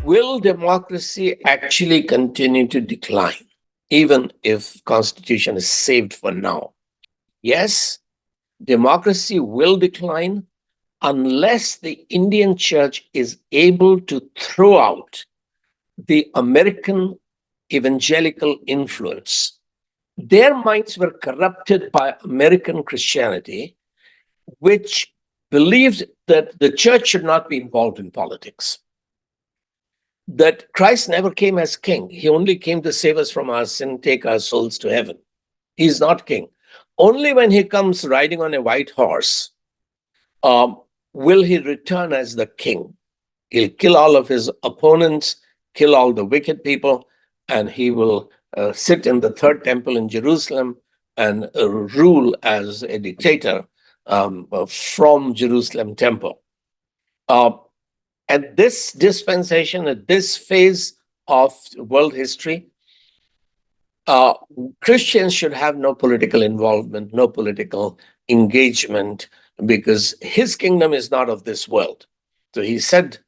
Will democracy actually continue to decline, even if Constitution is saved for now? Yes, democracy will decline unless the Indian church is able to throw out the American evangelical influence. Their minds were corrupted by American Christianity, which believed that the church should not be involved in politics, that Christ never came as king. He only came to save us from our sin, take our souls to heaven. He's not king. Only when he comes riding on a white horse um, will he return as the king. He'll kill all of his opponents, kill all the wicked people, and he will sit in the third temple in Jerusalem and rule as a dictator from Jerusalem temple. At this dispensation, at this phase of world history, Christians should have no political involvement, no political engagement, because his kingdom is not of this world. So he said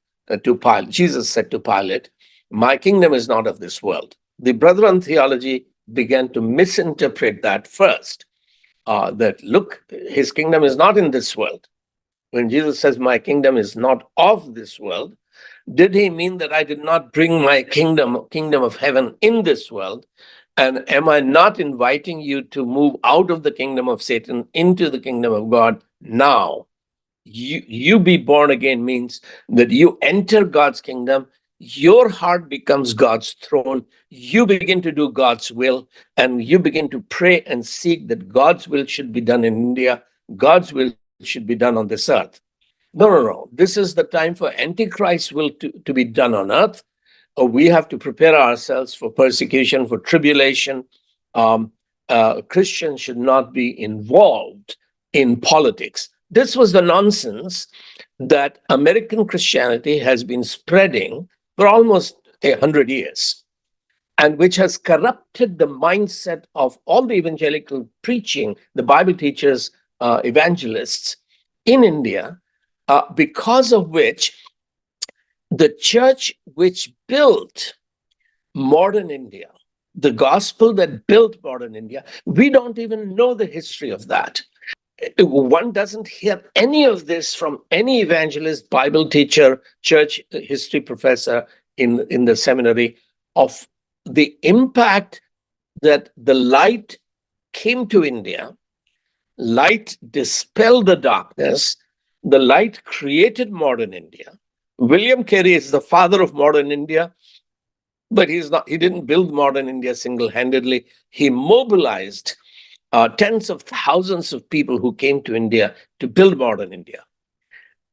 to Pilate, Jesus said to Pilate, my kingdom is not of this world. The Brethren theology began to misinterpret that first, that look, his kingdom is not in this world. When Jesus says, my kingdom is not of this world, did he mean that I did not bring my kingdom of heaven in this world? And am I not inviting you to move out of the kingdom of Satan into the kingdom of God now? You be born again means that you enter God's kingdom, your heart becomes God's throne, you begin to do God's will, and you begin to pray and seek that God's will should be done in India, God's will should be done on this earth. No. This is the time for Antichrist's will to be done on earth. We have to prepare ourselves for persecution, for tribulation. Christians should not be involved in politics. This was the nonsense that American Christianity has been spreading for almost 100 years, and which has corrupted the mindset of all the evangelical preaching, the Bible teachers, evangelists in India, because of which the church which built modern India, the gospel that built modern India, we don't even know the history of that. One doesn't hear any of this from any evangelist, Bible teacher, church history professor in the seminary, of the impact that the light came to India, light dispelled the darkness, the light created modern India. William Carey is the father of modern India, but he didn't build modern India single-handedly. He mobilized tens of thousands of people who came to India to build modern India.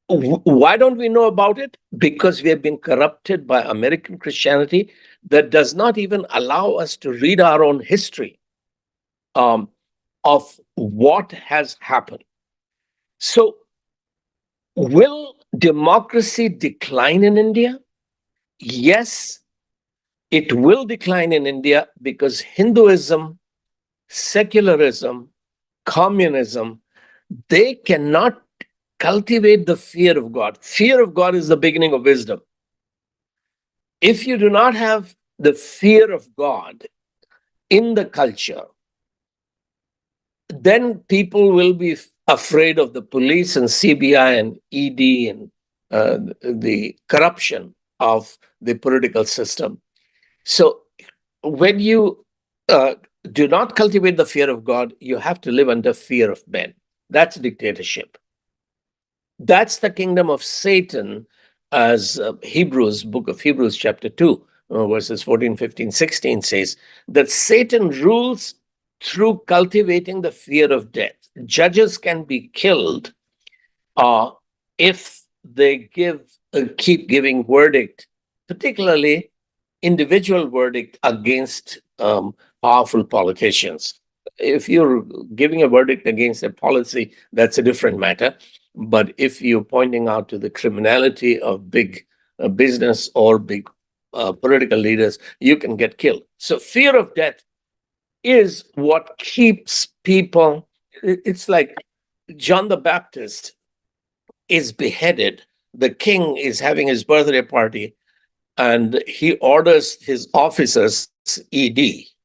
Why don't we know about it? Because we have been corrupted by American Christianity that does not even allow us to read our own history of what has happened. So, will democracy decline in India? Yes, it will decline in India because Hinduism, secularism, communism, they cannot cultivate the fear of God. Fear of God is the beginning of wisdom. If you do not have the fear of God in the culture, then people will be afraid of the police and CBI and ED and the corruption of the political system. So when you do not cultivate the fear of God, you have to live under fear of men. That's dictatorship. That's the kingdom of Satan, as book of Hebrews chapter 2, verses 14, 15, 16 says, that Satan rules through cultivating the fear of death. Judges can be killed if they keep giving verdict, particularly individual verdict against powerful politicians. If you're giving a verdict against a policy, that's a different matter. But if you're pointing out to the criminality of big business or big political leaders, you can get killed. So fear of death is what keeps people. It's like John the Baptist is beheaded. The king is having his birthday party. and he orders his officers, ED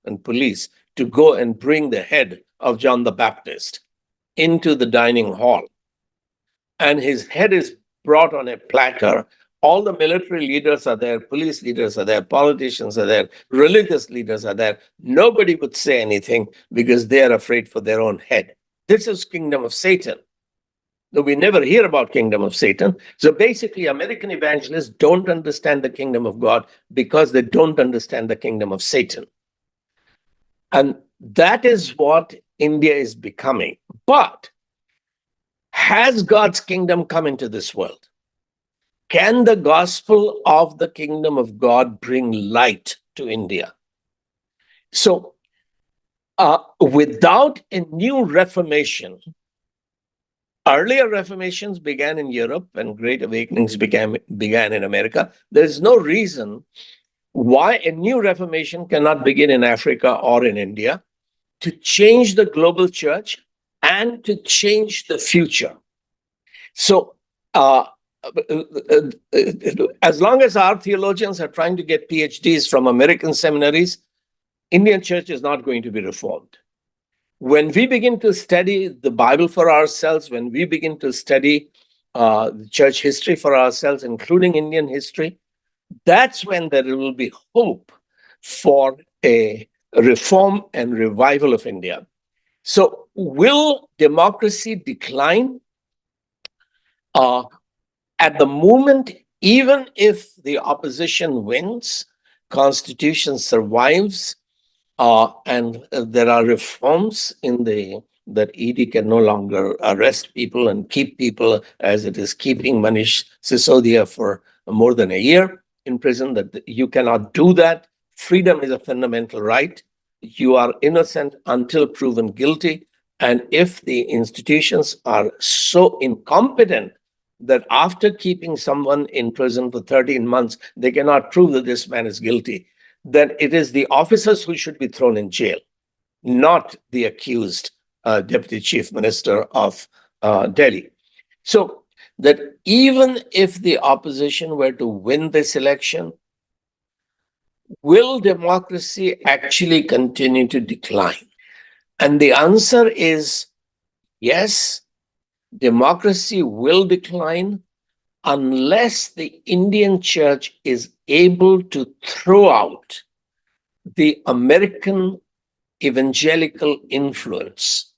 and police, to go and bring the head of John the Baptist into the dining hall. And his head is brought on a platter. All the military leaders are there, police leaders are there, politicians are there, religious leaders are there. Nobody would say anything because they are afraid for their own head. This is kingdom of Satan. Though we never hear about kingdom of Satan. So basically, American evangelists don't understand the kingdom of God because they don't understand the kingdom of Satan. And that is what India is becoming. But has God's kingdom come into this world? Can the gospel of the kingdom of God bring light to India? So without a new reformation, earlier reformations began in Europe and great awakenings began in America. There's no reason why a new reformation cannot begin in Africa or in India to change the global church and to change the future. So as long as our theologians are trying to get PhDs from American seminaries, Indian church is not going to be reformed. When we begin to study the Bible for ourselves, when we begin to study church history for ourselves, including Indian history, that's when there will be hope for a reform and revival of India. So will democracy decline? At the moment, even if the opposition wins, constitution survives, and there are reforms in that ED can no longer arrest people and keep people as it is keeping Manish Sisodia for more than a year in prison, that you cannot do that. Freedom is a fundamental right. You are innocent until proven guilty. And if the institutions are so incompetent that after keeping someone in prison for 13 months, they cannot prove that this man is guilty, then it is the officers who should be thrown in jail, not the accused deputy chief minister of Delhi. So that even if the opposition were to win this election, will democracy actually continue to decline? And the answer is yes, democracy will decline unless the Indian church is able to throw out the American evangelical influence